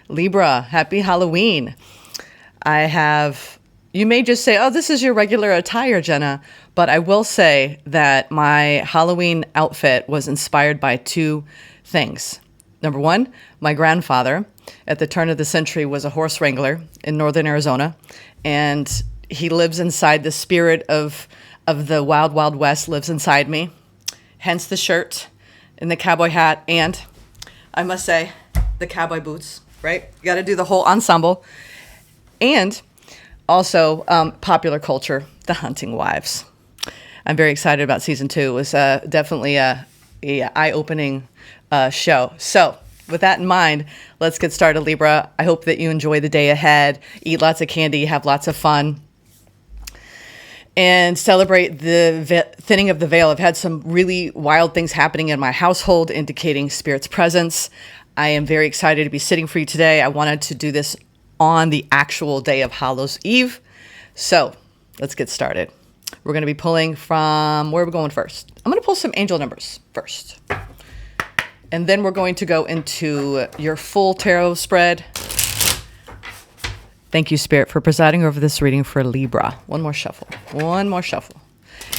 Libra, happy Halloween. You may just say, oh, this is your regular attire, Jenna. But I will say that my Halloween outfit was inspired by two things. Number one, my grandfather at the turn of the century was a horse wrangler in northern Arizona. And he lives inside the spirit of the wild, wild west lives inside me. Hence the shirt and the cowboy hat. And I must say, the cowboy boots, right? You got to do the whole ensemble. And also popular culture, the hunting wives. I'm very excited about season 2. It was definitely a eye-opening show. So with that in mind, let's get started, Libra. I hope that you enjoy the day ahead, eat lots of candy, have lots of fun, and celebrate the thinning of the veil. I've had some really wild things happening in my household, indicating Spirit's presence. I am very excited to be sitting for you today. I wanted to do this on the actual day of Hallows Eve. So let's get started. We're going to be pulling from, where are we going first? I'm going to pull some angel numbers first. And then we're going to go into your full tarot spread. Thank you, Spirit, for presiding over this reading for Libra. One more shuffle.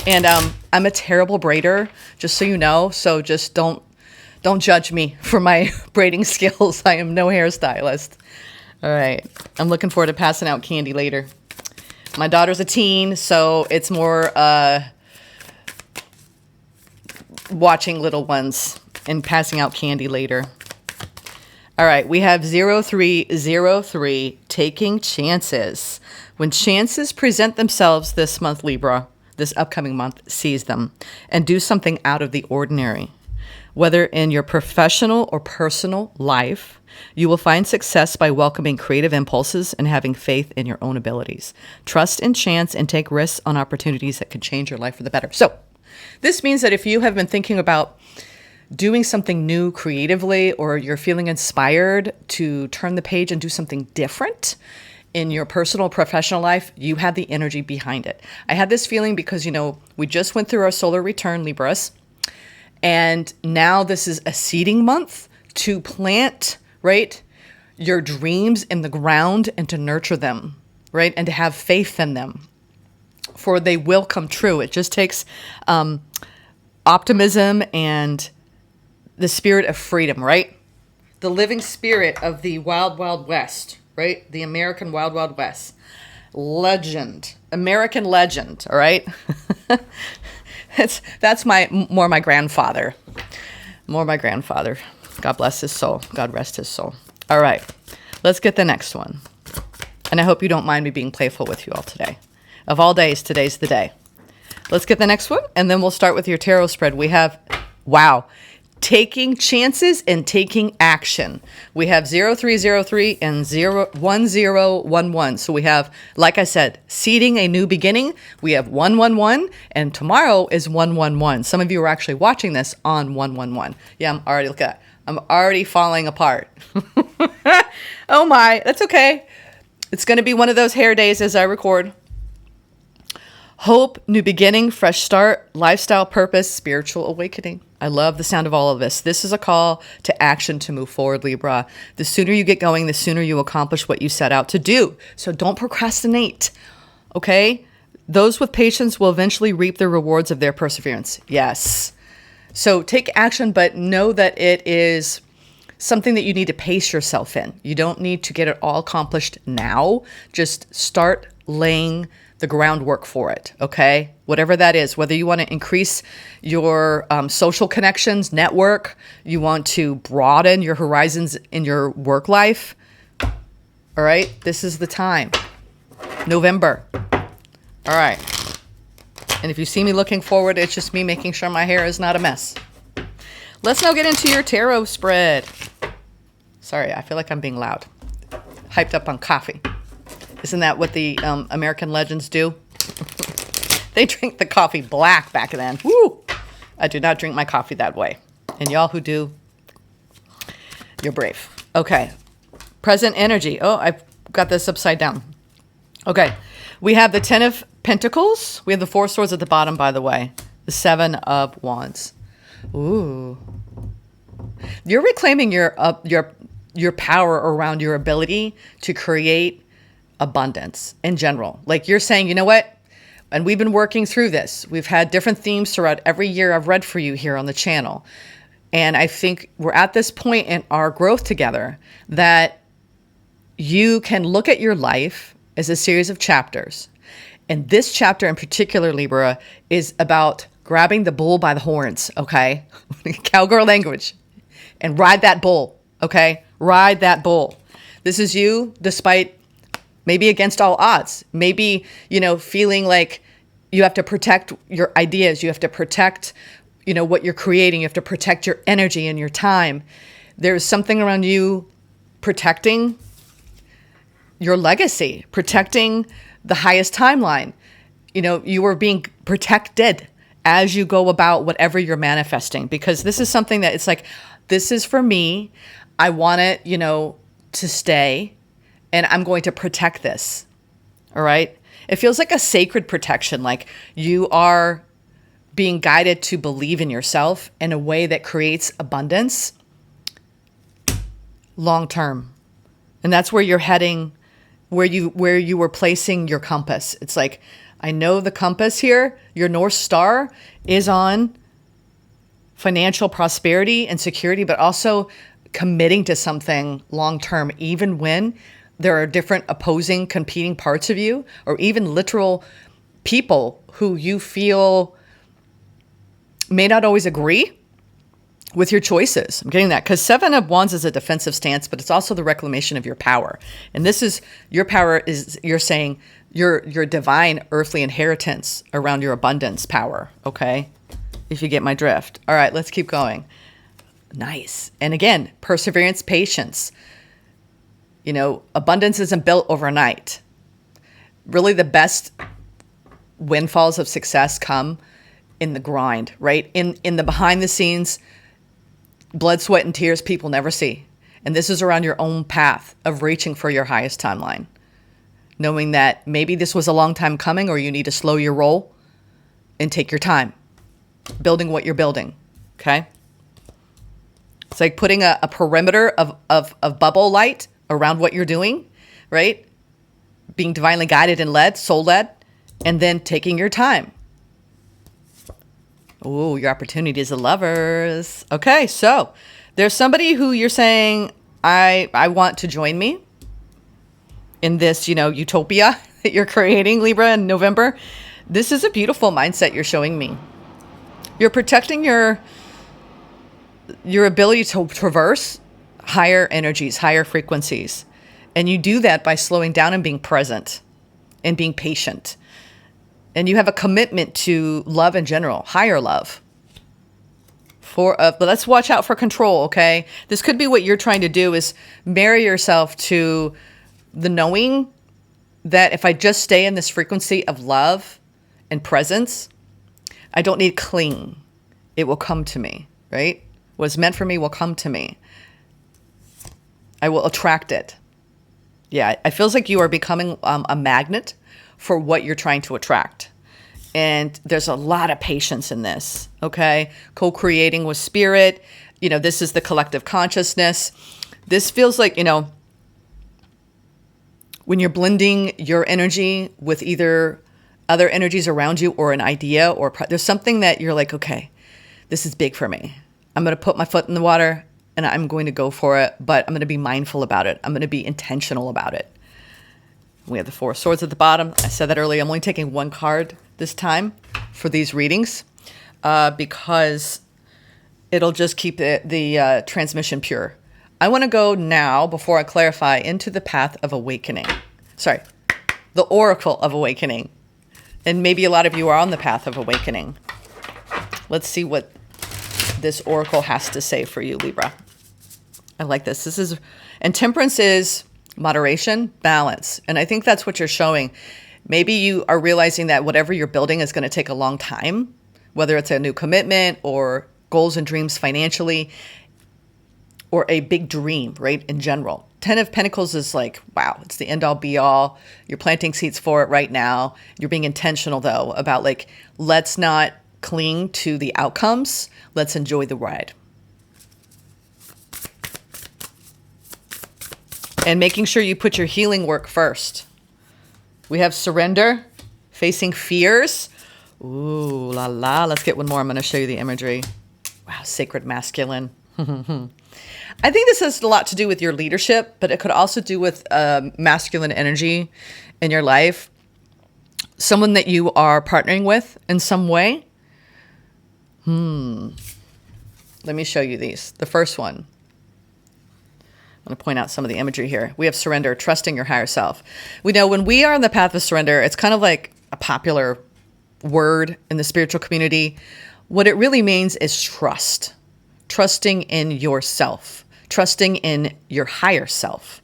And I'm a terrible braider, just so you know. So just don't judge me for my braiding skills. I am no hairstylist. All right. I'm looking forward to passing out candy later. My daughter's a teen, so it's more watching little ones and passing out candy later. All right. We have 0303, taking chances. When chances present themselves this month, Libra, this upcoming month, seize them and do something out of the ordinary. Whether in your professional or personal life, you will find success by welcoming creative impulses and having faith in your own abilities. Trust in chance and take risks on opportunities that could change your life for the better. So this means that if you have been thinking about doing something new creatively, or you're feeling inspired to turn the page and do something different in your personal or professional life, you have the energy behind it. I had this feeling because, we just went through our solar return, Libras. And now this is a seeding month to plant, right, your dreams in the ground and to nurture them, right, and to have faith in them, for they will come true. It just takes optimism and the spirit of freedom, right? The living spirit of the wild, wild west, right? The American wild, wild west. Legend. American legend, all right? That's more my grandfather. More my grandfather. God bless his soul. God rest his soul. All right. Let's get the next one. And I hope you don't mind me being playful with you all today. Of all days, today's the day. Let's get the next one, and then we'll start with your tarot spread. We have, taking chances and taking action. We have 0303 and 1011. So we have, like I said, seeding a new beginning. We have 111, and tomorrow is 111. Some of you are actually watching this on 111. Yeah, I'm already falling apart. Oh my, that's okay. It's going to be one of those hair days as I record. Hope, new beginning, fresh start, lifestyle purpose, spiritual awakening. I love the sound of all of this. This is a call to action to move forward, Libra. The sooner you get going, the sooner you accomplish what you set out to do. So don't procrastinate, okay? Those with patience will eventually reap the rewards of their perseverance. Yes. So take action, but know that it is something that you need to pace yourself in. You don't need to get it all accomplished now. Just start laying the groundwork for it, okay? Whatever that is, whether you want to increase your social connections, network, you want to broaden your horizons in your work life, all right? This is the time. November. All right. And if you see me looking forward, it's just me making sure my hair is not a mess. Let's now get into your tarot spread. Sorry, I feel like I'm being loud. Hyped up on coffee. Isn't that what the American legends do? They drink the coffee black back then. Woo! I do not drink my coffee that way. And y'all who do, you're brave. Okay. Present energy. Oh, I've got this upside down. Okay. We have the 10 of Pentacles. We have the 4 swords at the bottom, by the way. The 7 of Wands. Ooh. You're reclaiming your your power around your ability to create abundance in general. Like you're saying, you know what? And we've been working through this. We've had different themes throughout every year I've read for you here on the channel. And I think we're at this point in our growth together that you can look at your life as a series of chapters. And this chapter in particular, Libra, is about grabbing the bull by the horns, okay? Cowgirl language. And ride that bull, okay? Ride that bull. This is you, despite maybe against all odds. Maybe, feeling like you have to protect your ideas. You have to protect, what you're creating. You have to protect your energy and your time. There's something around you protecting your legacy, protecting the highest timeline. You are being protected as you go about whatever you're manifesting, because this is something that it's like, this is for me. I want it, to stay, and I'm going to protect this. All right. It feels like a sacred protection. Like you are being guided to believe in yourself in a way that creates abundance long term. And that's where you're heading, where you were placing your compass. It's like, I know the compass here, your North Star is on financial prosperity and security, but also committing to something long term, even when there are different opposing, competing parts of you, or even literal people who you feel may not always agree with your choices. I'm getting that, because 7 of Wands is a defensive stance, but it's also the reclamation of your power. And this is your power, is you're saying your divine earthly inheritance around your abundance power. Okay. If you get my drift. All right, let's keep going. Nice. And again, perseverance, patience. Abundance isn't built overnight. Really, the best windfalls of success come in the grind, right? In the behind the scenes, blood, sweat, and tears people never see. And this is around your own path of reaching for your highest timeline. Knowing that maybe this was a long time coming, or you need to slow your roll and take your time building what you're building. Okay. It's like putting a perimeter of bubble light around what you're doing, right? Being divinely guided and led, soul led, and then taking your time. Ooh, your opportunities of lovers. Okay, so there's somebody who you're saying, I want to join me in this, utopia that you're creating, Libra, in November. This is a beautiful mindset you're showing me. You're protecting your ability to traverse higher energies, higher frequencies. And you do that by slowing down and being present and being patient. And you have a commitment to love in general, higher love. But let's watch out for control, okay? This could be what you're trying to do, is marry yourself to the knowing that if I just stay in this frequency of love and presence, I don't need cling. It will come to me, right? What's meant for me will come to me. I will attract it. Yeah, it feels like you are becoming a magnet for what you're trying to attract. And there's a lot of patience in this, okay? Co-creating with spirit. This is the collective consciousness. This feels like, when you're blending your energy with either other energies around you or an idea, or there's something that you're like, okay, this is big for me. I'm going to put my foot in the water and I'm going to go for it, but I'm going to be mindful about it. I'm going to be intentional about it. We have the 4 of Swords at the bottom. I said that earlier. I'm only taking 1 card this time for these readings because it'll just keep the transmission pure. I want to go now, before I clarify, into the path of awakening. Sorry, the Oracle of Awakening. And maybe a lot of you are on the path of awakening. Let's see what this Oracle has to say for you, Libra. I like this. And Temperance is moderation, balance. And I think that's what you're showing. Maybe you are realizing that whatever you're building is going to take a long time, whether it's a new commitment or goals and dreams financially, or a big dream, right? In general. 10 of Pentacles is like, wow, it's the end all be all. You're planting seeds for it right now. You're being intentional though about like, let's not cling to the outcomes. Let's enjoy the ride. and making sure you put your healing work first. We have surrender, facing fears. Ooh, la la. Let's get one more. I'm going to show you the imagery. Wow, sacred masculine. I think this has a lot to do with your leadership, but it could also do with masculine energy in your life. Someone that you are partnering with in some way. Let me show you these. The first one. I'm going to point out some of the imagery here. We have surrender, trusting your higher self. We know when we are on the path of surrender, it's kind of like a popular word in the spiritual community. What it really means is trust. Trusting in yourself. Trusting in your higher self.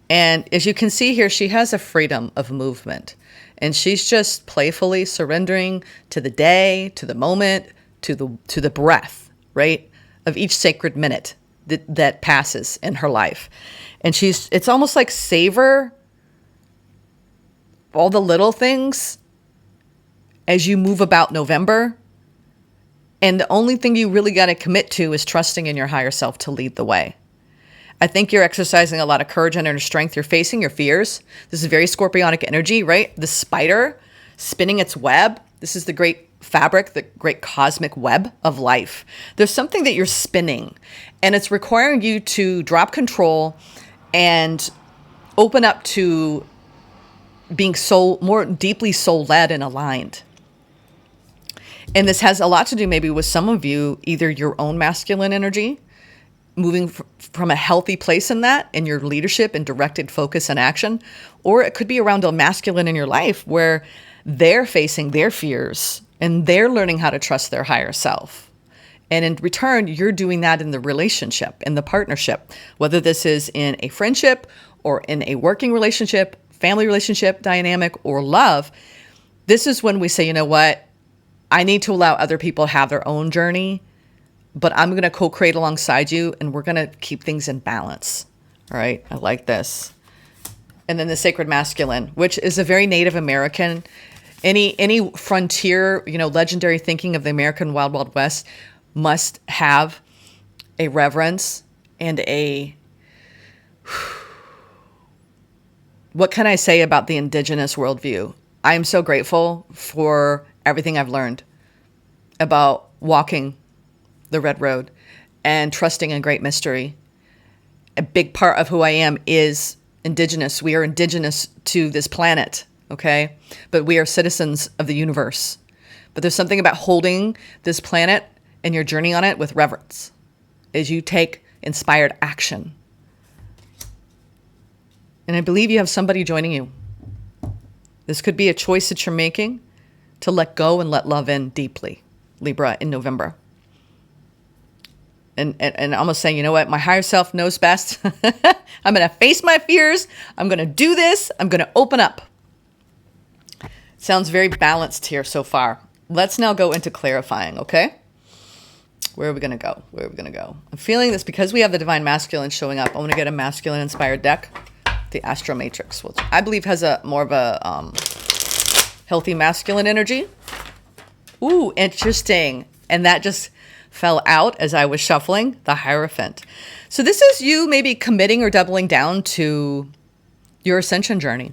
And as you can see here, she has a freedom of movement. And she's just playfully surrendering to the day, to the moment, to the breath, right? Of each sacred minute that passes in her life. And it's almost like savor all the little things as you move about November. And the only thing you really got to commit to is trusting in your higher self to lead the way. I think you're exercising a lot of courage and inner strength. You're facing your fears. This is very scorpionic energy, right? The spider spinning its web. This is the great fabric, the great cosmic web of life. There's something that you're spinning, and it's requiring you to drop control and open up to being more deeply soul-led and aligned. And this has a lot to do maybe with some of you, either your own masculine energy, moving from a healthy place in that, in your leadership and directed focus and action, or it could be around a masculine in your life where they're facing their fears and they're learning how to trust their higher self. And in return, you're doing that in the relationship, in the partnership, whether this is in a friendship or in a working relationship, family relationship dynamic, or love. This is when we say, you know what? I need to allow other people to have their own journey, but I'm going to co-create alongside you, and we're going to keep things in balance. All right. I like this. And then the sacred masculine, which is a very Native American, any frontier, legendary thinking of the American Wild Wild West must have a reverence and what can I say about the indigenous worldview? I am so grateful for everything I've learned about walking the red road and trusting in great mystery. A big part of who I am is indigenous. We are indigenous to this planet, okay? But we are citizens of the universe. But there's something about holding this planet and your journey on it with reverence as you take inspired action. And I believe you have somebody joining you. This could be a choice that you're making to let go and let love in deeply, Libra, in November. And almost saying, you know what, my higher self knows best. I'm going to face my fears. I'm going to do this. I'm going to open up. Sounds very balanced here so far. Let's now go into clarifying, okay? Where are we going to go? Where are we going to go? I'm feeling this because we have the Divine Masculine showing up. I want to get a masculine-inspired deck, the Astro Matrix, which I believe has a more of a healthy masculine energy. Ooh, interesting. And that just fell out as I was shuffling, the Hierophant. So this is you maybe committing or doubling down to your ascension journey.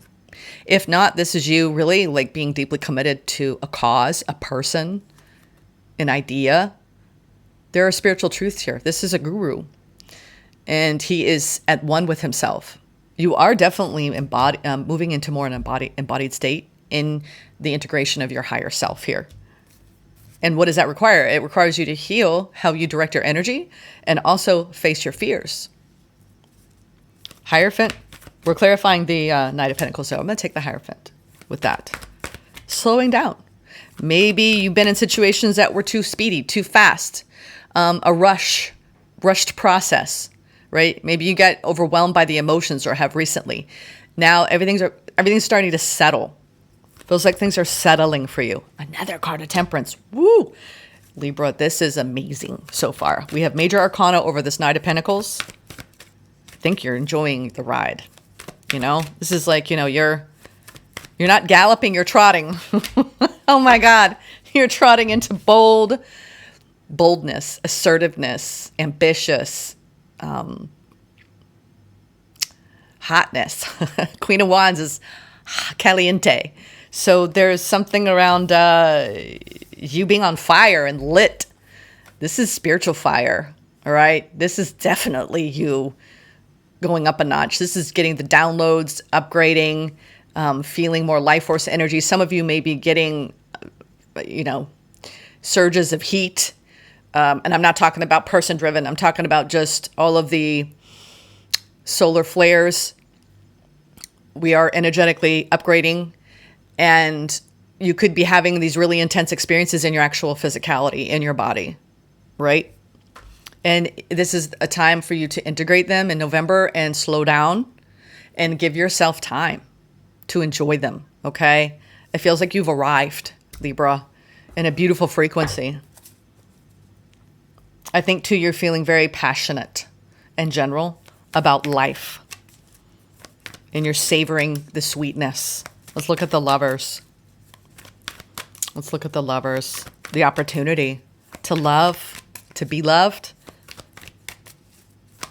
If not, this is you really like being deeply committed to a cause, a person, an idea. There are spiritual truths here. This is a guru, and he is at one with himself. You are definitely moving into more an embodied state in the integration of your higher self here. And what does that require? It requires you to heal how you direct your energy and also face your fears. Hierophant, we're clarifying the Knight of Pentacles. So I'm going to take the Hierophant with that. Slowing down. Maybe you've been in situations that were too speedy, too fast, a rushed process, right? Maybe you got overwhelmed by the emotions or have recently. Now everything's starting to settle. Feels like things are settling for you. Another card of Temperance. Woo! Libra, this is amazing so far. We have major arcana over this Knight of Pentacles. I think you're enjoying the ride. This is like, you're not galloping, you're trotting. Oh my God. You're trotting into boldness, assertiveness, ambitious, hotness. Queen of Wands is caliente. So there's something around you being on fire and lit. This is spiritual fire, all right? This is definitely you going up a notch. This is getting the downloads, upgrading, feeling more life force energy. Some of you may be getting, surges of heat. And I'm not talking about person driven. I'm talking about just all of the solar flares. We are energetically upgrading, and you could be having these really intense experiences in your actual physicality in your body, right? And this is a time for you to integrate them in November and slow down and give yourself time to enjoy them, okay? It feels like you've arrived, Libra, in a beautiful frequency. I think, too, you're feeling very passionate in general about life. And you're savoring the sweetness. Let's look at the lovers. Let's look at the lovers. The opportunity to love, to be loved,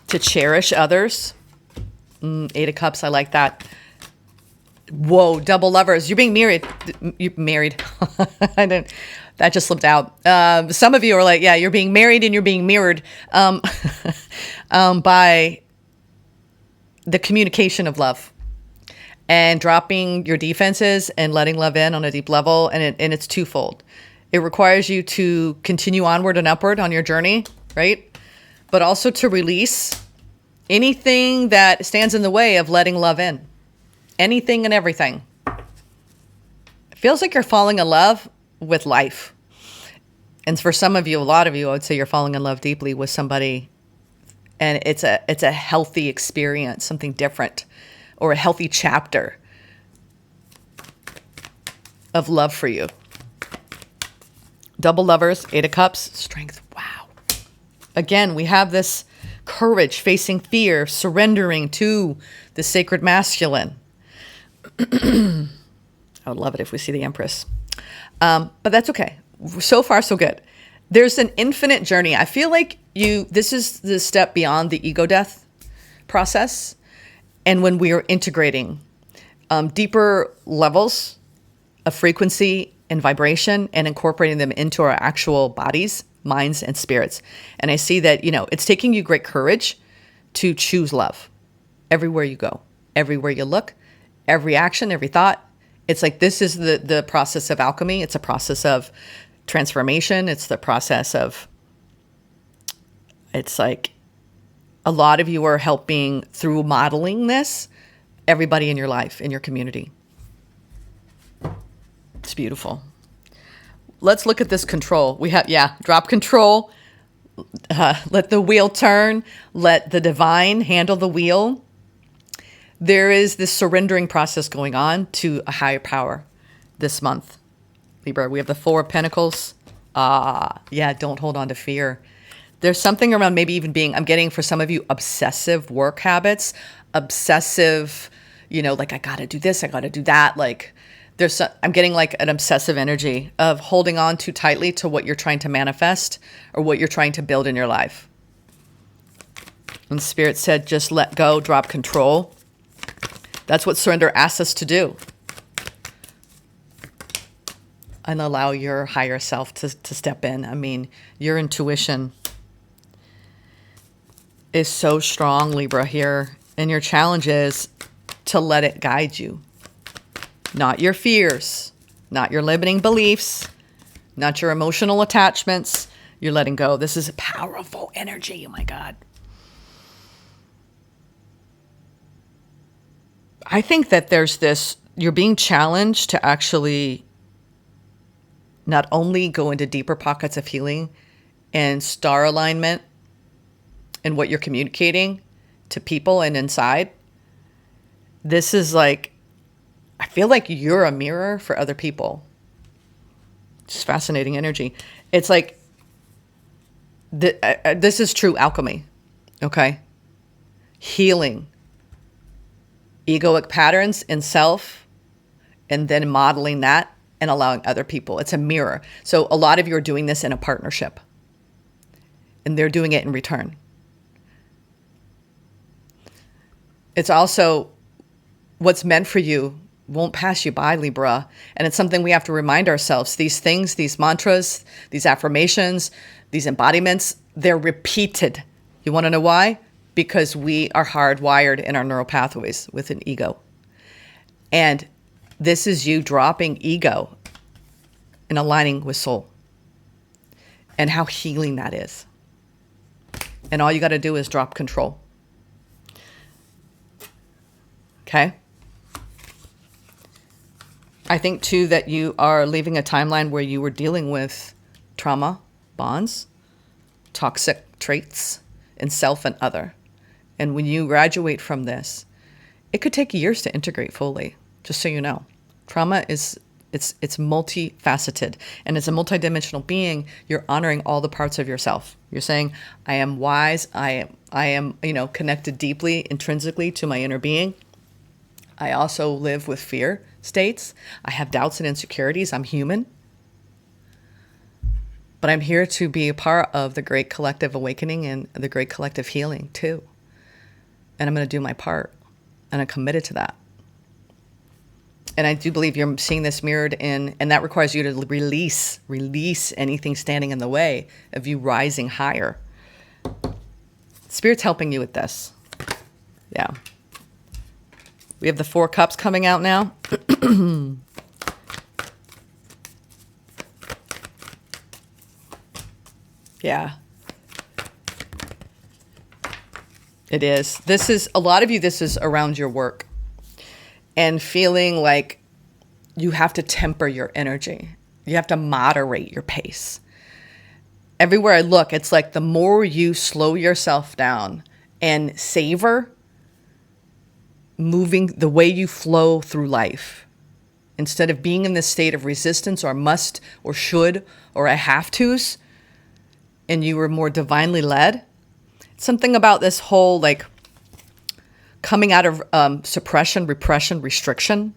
to cherish others. Eight of Cups, I like that. Whoa, double lovers. You're being married. You're married. That just slipped out. Some of you are like, yeah, you're being married and you're being mirrored by the communication of love and dropping your defenses and letting love in on a deep level. And it's twofold. It requires you to continue onward and upward on your journey, right? But also to release anything that stands in the way of letting love in. Anything and everything. It feels like you're falling in love with life. And for some of you, a lot of you, I would say you're falling in love deeply with somebody, and it's a healthy experience, something different, or a healthy chapter of love for you. Double lovers, Eight of Cups, strength. Wow. Again, we have this courage, facing fear, surrendering to the sacred masculine. I would love it if we see the Empress. But that's okay. So far, so good. There's an infinite journey. I feel like this is the step beyond the ego death process. And when we are integrating deeper levels of frequency and vibration and incorporating them into our actual bodies, minds, and spirits. And I see that, it's taking you great courage to choose love everywhere you go, everywhere you look, every action, every thought. It's like this is the process of alchemy. It's a process of transformation. It's the process of, it's like a lot of you are helping through modeling this, everybody in your life, in your community. It's beautiful. Let's look at this control. We have, drop control. Let the wheel turn. Let the divine handle the wheel. There is this surrendering process going on to a higher power this month, Libra. We have the Four of Pentacles. Don't hold on to fear. There's something around maybe even being, I'm getting for some of you, obsessive work habits, obsessive, like I got to do this, I got to do that. Like I'm getting like an obsessive energy of holding on too tightly to what you're trying to manifest or what you're trying to build in your life. And Spirit said, just let go, drop control. That's what surrender asks us to do. And allow your higher self to step in. I mean, your intuition is so strong, Libra, here. And your challenge is to let it guide you. Not your fears, not your limiting beliefs, not your emotional attachments. You're letting go. This is a powerful energy. Oh my God. I think that there's this, you're being challenged to actually not only go into deeper pockets of healing and star alignment and what you're communicating to people and inside. This is like, I feel like you're a mirror for other people. Just fascinating energy. It's like, this is true alchemy, okay? Healing egoic patterns in self and then modeling that and allowing other people. It's a mirror. So a lot of you are doing this in a partnership and they're doing it in return. It's also what's meant for you won't pass you by, Libra. And it's something we have to remind ourselves. These things, these mantras, these affirmations, these embodiments, they're repeated. You want to know why? Because we are hardwired in our neural pathways with an ego. And this is you dropping ego and aligning with soul. And how healing that is. And all you got to do is drop control. Okay? I think, too, that you are leaving a timeline where you were dealing with trauma, bonds, toxic traits in self and other. And when you graduate from this, it could take years to integrate fully, just so you know. Trauma is, it's multifaceted. And as a multidimensional being, you're honoring all the parts of yourself. You're saying, I am wise, I am, connected deeply, intrinsically to my inner being. I also live with fear states. I have doubts and insecurities. I'm human. But I'm here to be a part of the great collective awakening and the great collective healing too. And I'm going to do my part. And I'm committed to that. And I do believe you're seeing this mirrored in, and that requires you to release anything standing in the way of you rising higher. Spirit's helping you with this. Yeah. We have the 4 cups coming out now. Yeah. It is. This is, a lot of you, this is around your work. And feeling like you have to temper your energy. You have to moderate your pace. Everywhere I look, it's like the more you slow yourself down and savor moving the way you flow through life, instead of being in this state of resistance or must or should or I have to's, and you were more divinely led. Something about this whole like coming out of suppression, repression, restriction,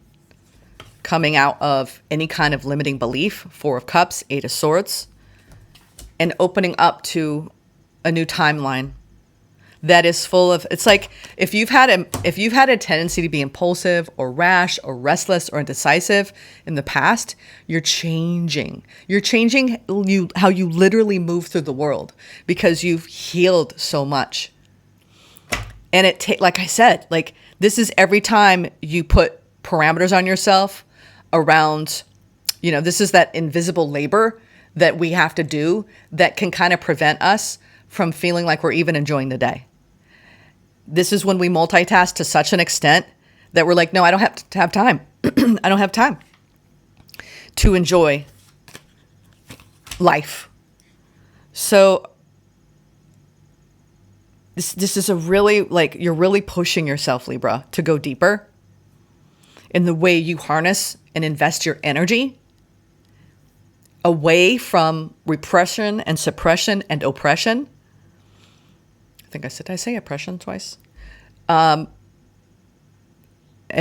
coming out of any kind of limiting belief, 4 of Cups, 8 of Swords, and opening up to a new timeline that is full of, it's like if you've had a tendency to be impulsive or rash or restless or indecisive in the past, you're changing. You're changing how you literally move through the world because you've healed so much. And like I said, like this is every time you put parameters on yourself around, this is that invisible labor that we have to do that can kind of prevent us from feeling like we're even enjoying the day. This is when we multitask to such an extent that we're like, no, I don't have to have time. I don't have time to enjoy life. So this is a really, like, you're really pushing yourself, Libra, to go deeper in the way you harness and invest your energy away from repression and suppression and oppression. Did I say oppression twice? And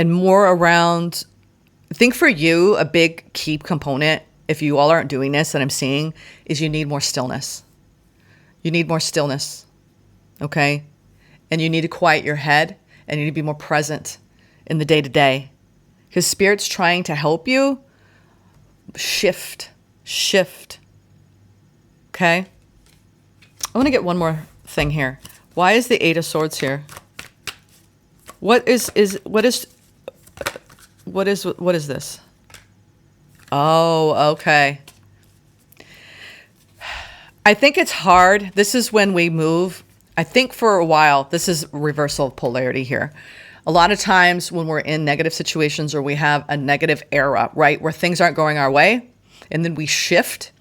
more around, I think for you, a big key component, if you all aren't doing this that I'm seeing, is you need more stillness. You need more stillness, okay? And you need to quiet your head and you need to be more present in the day-to-day. Because Spirit's trying to help you shift, okay? I want to get one more thing here. Why is the 8 of Swords here? What is this? Oh, okay. I think it's hard. This is when we move. I think for a while, this is reversal of polarity here. A lot of times when we're in negative situations or we have a negative era, right, where things aren't going our way, and then we shift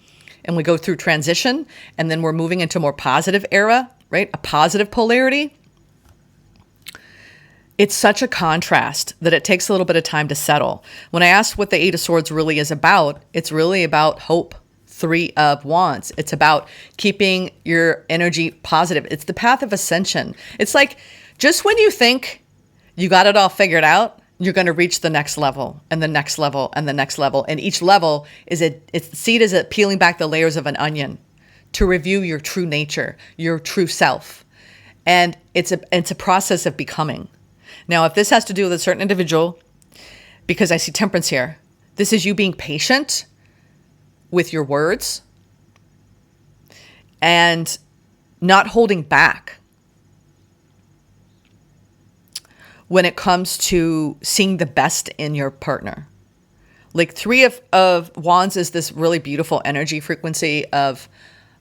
and we go through transition, and then we're moving into more positive era, right? A positive polarity. It's such a contrast that it takes a little bit of time to settle. When I asked what the 8 of Swords really is about, it's really about hope. 3 of Wands. It's about keeping your energy positive. It's the path of ascension. It's like just when you think you got it all figured out, you're going to reach the next level and the next level and the next level. And each level see it as peeling back the layers of an onion to review your true nature, your true self. And it's a process of becoming. Now, if this has to do with a certain individual, because I see temperance here, this is you being patient with your words and not holding back when it comes to seeing the best in your partner. Like Three of Wands is this really beautiful energy frequency of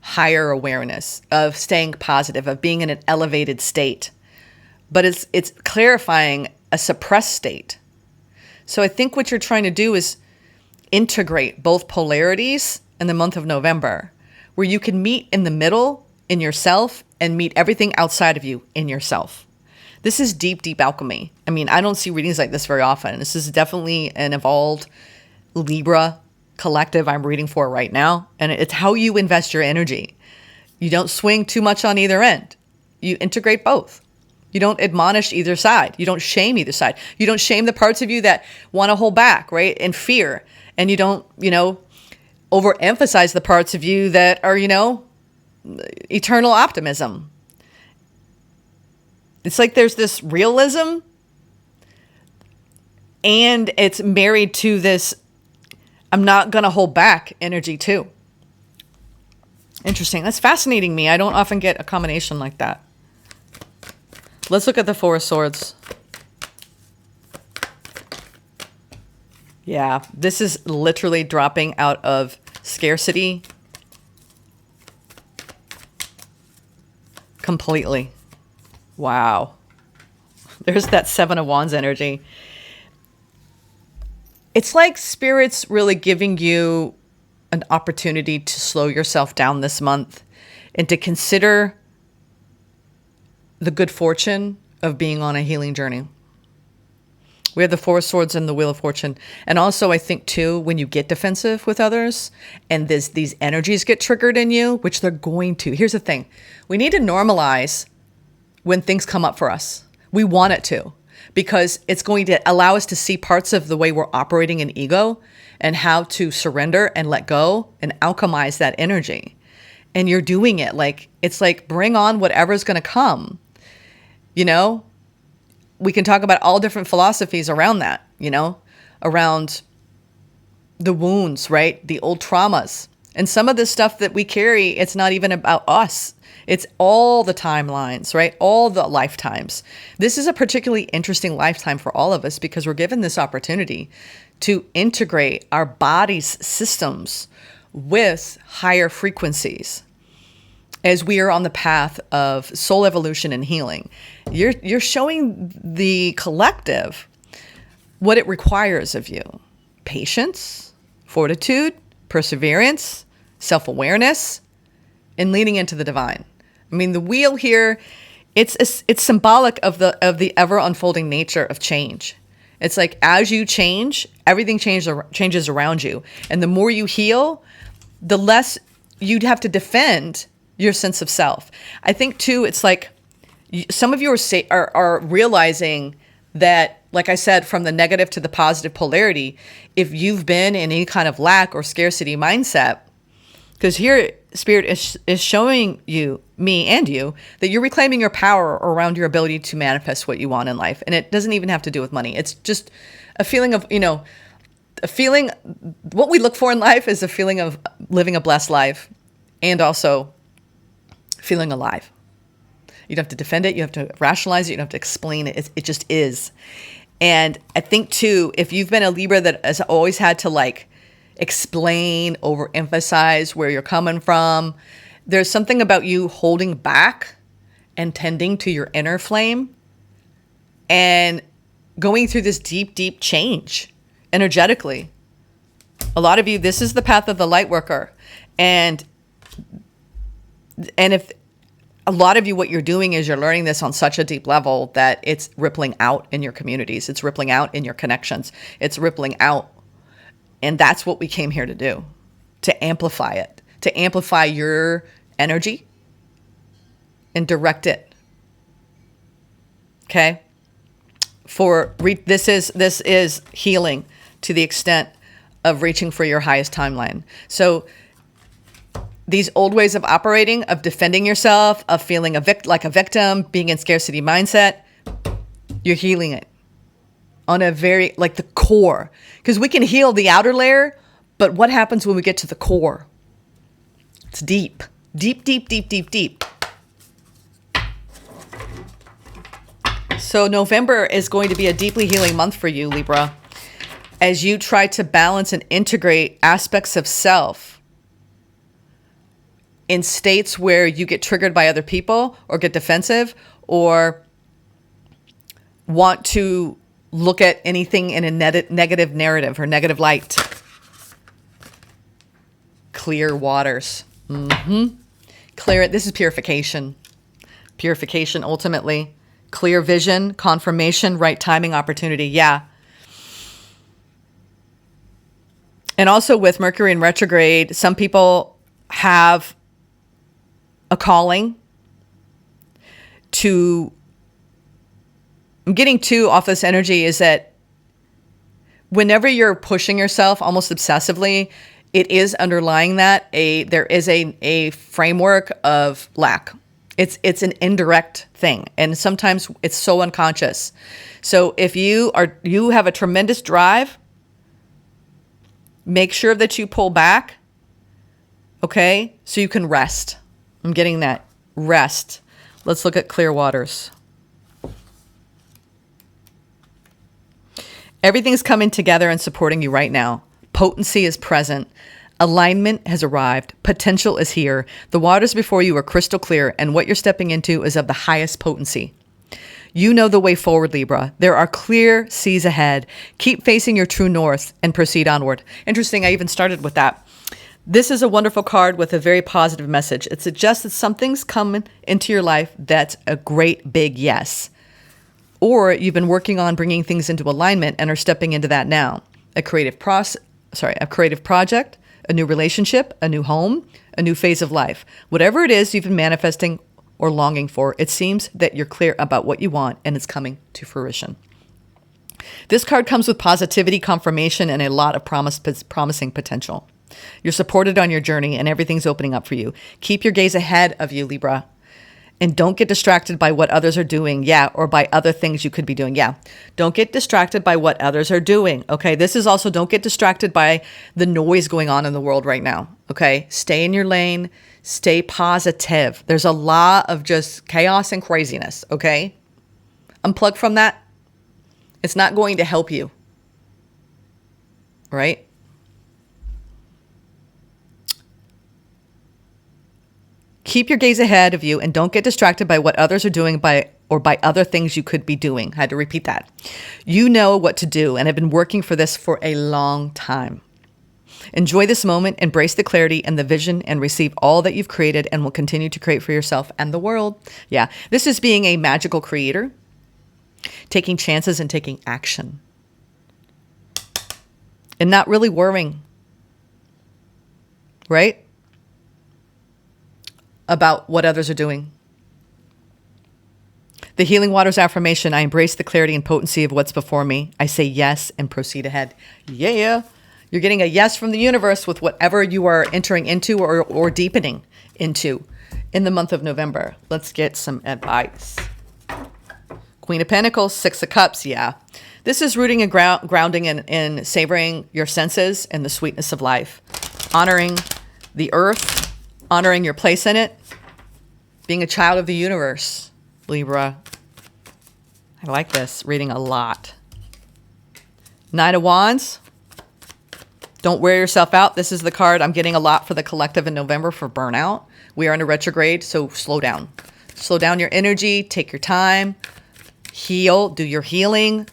higher awareness, of staying positive, of being in an elevated state. But it's clarifying a suppressed state. So I think what you're trying to do is integrate both polarities in the month of November, where you can meet in the middle in yourself and meet everything outside of you in yourself. This is deep, deep alchemy. I mean, I don't see readings like this very often. This is definitely an evolved Libra collective I'm reading for right now. And it's how you invest your energy. You don't swing too much on either end. You integrate both. You don't admonish either side. You don't shame either side. You don't shame the parts of you that want to hold back, right? And fear. And you don't, overemphasize the parts of you that are, eternal optimism. It's like there's this realism and it's married to this I'm not going to hold back energy too. Interesting. That's fascinating me. I don't often get a combination like that. Let's look at the Four of Swords. Yeah, this is literally dropping out of scarcity completely. Wow. There's that Seven of Wands energy. It's like Spirit's really giving you an opportunity to slow yourself down this month and to consider the good fortune of being on a healing journey. We have the Four of Swords and the Wheel of Fortune. And also, I think, too, when you get defensive with others and these energies get triggered in you, which they're going to. Here's the thing. We need to normalize when things come up for us. We want it to, because it's going to allow us to see parts of the way we're operating in ego and how to surrender and let go and alchemize that energy. And you're doing it. It's like, bring on whatever's going to come. We can talk about all different philosophies around that, around the wounds, right? The old traumas. And some of the stuff that we carry, it's not even about us. It's all the timelines, right? All the lifetimes. This is a particularly interesting lifetime for all of us because we're given this opportunity to integrate our body's systems with higher frequencies as we are on the path of soul evolution and healing. You're showing the collective what it requires of you. Patience, fortitude, perseverance, self-awareness, and leaning into the divine. I mean, the wheel here, it's symbolic of the ever unfolding nature of change. It's like as you change, everything changes around you. And the more you heal, the less you'd have to defend your sense of self. I think too, it's like some of you are realizing that, like I said, from the negative to the positive polarity, if you've been in any kind of lack or scarcity mindset, because here Spirit is showing you, me and you, that you're reclaiming your power around your ability to manifest what you want in life. And it doesn't even have to do with money. It's just a feeling of, what we look for in life is a feeling of living a blessed life and also feeling alive. You don't have to defend it. You have to rationalize it. You don't have to explain it. It just is. And I think too, if you've been a Libra that has always had to explain, overemphasize where you're coming from, there's something about you holding back and tending to your inner flame and going through this deep, deep change energetically. A lot of you, this is the path of the light worker. And if a lot of you, what you're doing is you're learning this on such a deep level that it's rippling out in your communities. It's rippling out in your connections. It's rippling out. And that's what we came here to do, to amplify it, to amplify your energy and direct it. Okay? This is healing to the extent of reaching for your highest timeline. So these old ways of operating, of defending yourself, of feeling like a victim, being in scarcity mindset, You're healing it on a very, like the core. Because we can heal the outer layer, but what happens when we get to the core? It's deep, deep, deep, deep, deep, deep. So November is going to be a deeply healing month for you, Libra, as you try to balance and integrate aspects of self in states where you get triggered by other people or get defensive or want to look at anything in a negative narrative or negative light. Clear waters. Clear it. This is purification. Purification, ultimately. Clear vision, confirmation, right timing, opportunity. Yeah. And also with Mercury in retrograde, some people have a calling to, I'm getting to off this energy is that whenever you're pushing yourself almost obsessively, it is underlying that there is a framework of lack. It's an indirect thing, and sometimes it's so unconscious. So if you have a tremendous drive, make sure that you pull back, okay? So you can rest. I'm getting that. Rest. Let's look at clear waters. Everything's coming together and supporting you right now. Potency is present. Alignment has arrived. Potential is here. The waters before you are crystal clear, and what you're stepping into is of the highest potency. You know the way forward, Libra. There are clear seas ahead. Keep facing your true north and proceed onward. Interesting, I even started with that. This is a wonderful card with a very positive message. It suggests that something's coming into your life that's a great big yes. Or you've been working on bringing things into alignment and are stepping into that now. A creative project, a new relationship, a new home, a new phase of life. Whatever it is you've been manifesting or longing for, it seems that you're clear about what you want and it's coming to fruition. This card comes with positivity, confirmation, and a lot of promising potential. You're supported on your journey and everything's opening up for you. Keep your gaze ahead of you, Libra. And don't get distracted by what others are doing, or by other things you could be doing, Don't get distracted by what others are doing, okay? This is also, don't get distracted by the noise going on in the world right now, okay? Stay in your lane, stay positive. There's a lot of just chaos and craziness, okay? Unplug from that. It's not going to help you, right? Keep your gaze ahead of you and don't get distracted by what others are doing by other things you could be doing. I had to repeat that. You know what to do and have been working for this for a long time. Enjoy this moment, embrace the clarity and the vision, and receive all that you've created and will continue to create for yourself and the world. Yeah, this is being a magical creator, taking chances and taking action, and not really worrying, right? About what others are doing. The Healing Waters affirmation: I embrace the clarity and potency of what's before me. I say yes and proceed ahead. Yeah. You're getting a yes from the universe with whatever you are entering into or deepening into in the month of November. Let's get some advice. Queen of Pentacles, Six of Cups. Yeah. This is rooting and grounding in savoring your senses and the sweetness of life. Honoring the earth, honoring your place in it, being a child of the universe, Libra. I like this, reading a lot. Knight of Wands. Don't wear yourself out. This is the card I'm getting a lot for the collective in November for burnout. We are in a retrograde, so slow down. Slow down your energy, take your time, heal, do your healing.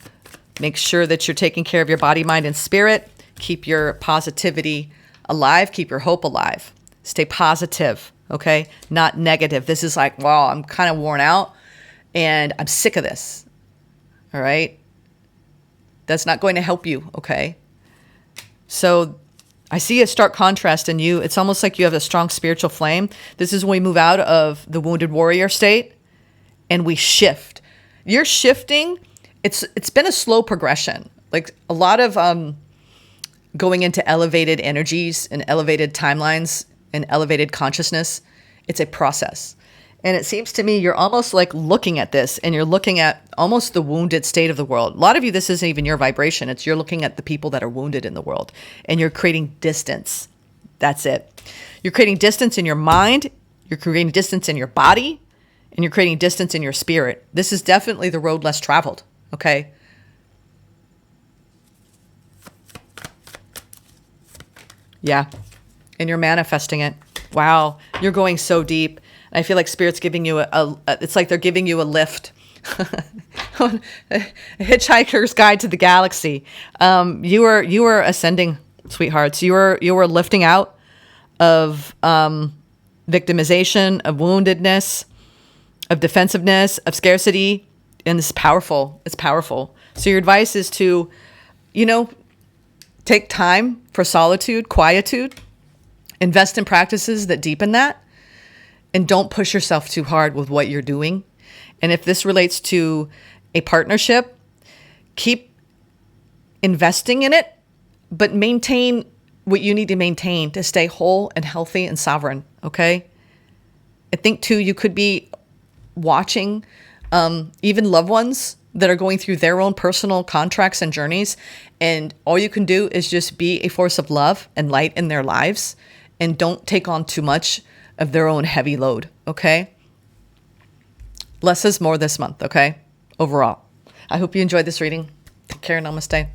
Make sure that you're taking care of your body, mind, and spirit. Keep your positivity alive, keep your hope alive. Stay positive, okay? Not negative. This is like, wow, I'm kind of worn out and I'm sick of this, all right? That's not going to help you, okay? So I see a stark contrast in you. It's almost like you have a strong spiritual flame. This is when we move out of the wounded warrior state and we shift. You're shifting. It's been a slow progression. Like a lot of going into elevated energies and elevated timelines and elevated consciousness. It's a process. And it seems to me you're almost like looking at this and you're looking at almost the wounded state of the world. A lot of you, this isn't even your vibration. It's you're looking at the people that are wounded in the world and you're creating distance. That's it. You're creating distance in your mind. You're creating distance in your body and you're creating distance in your spirit. This is definitely the road less traveled. Okay. Yeah. And you're manifesting it. Wow. You're going so deep. I feel like Spirit's giving you it's like they're giving you a lift. A Hitchhiker's Guide to the Galaxy. You were ascending, sweethearts. You were lifting out of victimization, of woundedness, of defensiveness, of scarcity. And it's powerful. It's powerful. So your advice is to, take time for solitude, quietude, invest in practices that deepen that, and don't push yourself too hard with what you're doing. And if this relates to a partnership, keep investing in it, but maintain what you need to maintain to stay whole and healthy and sovereign, okay? I think, too, you could be watching even loved ones that are going through their own personal contracts and journeys, and all you can do is just be a force of love and light in their lives, and don't take on too much of their own heavy load, okay? Less is more this month, okay? Overall. I hope you enjoyed this reading. Take care. Namaste.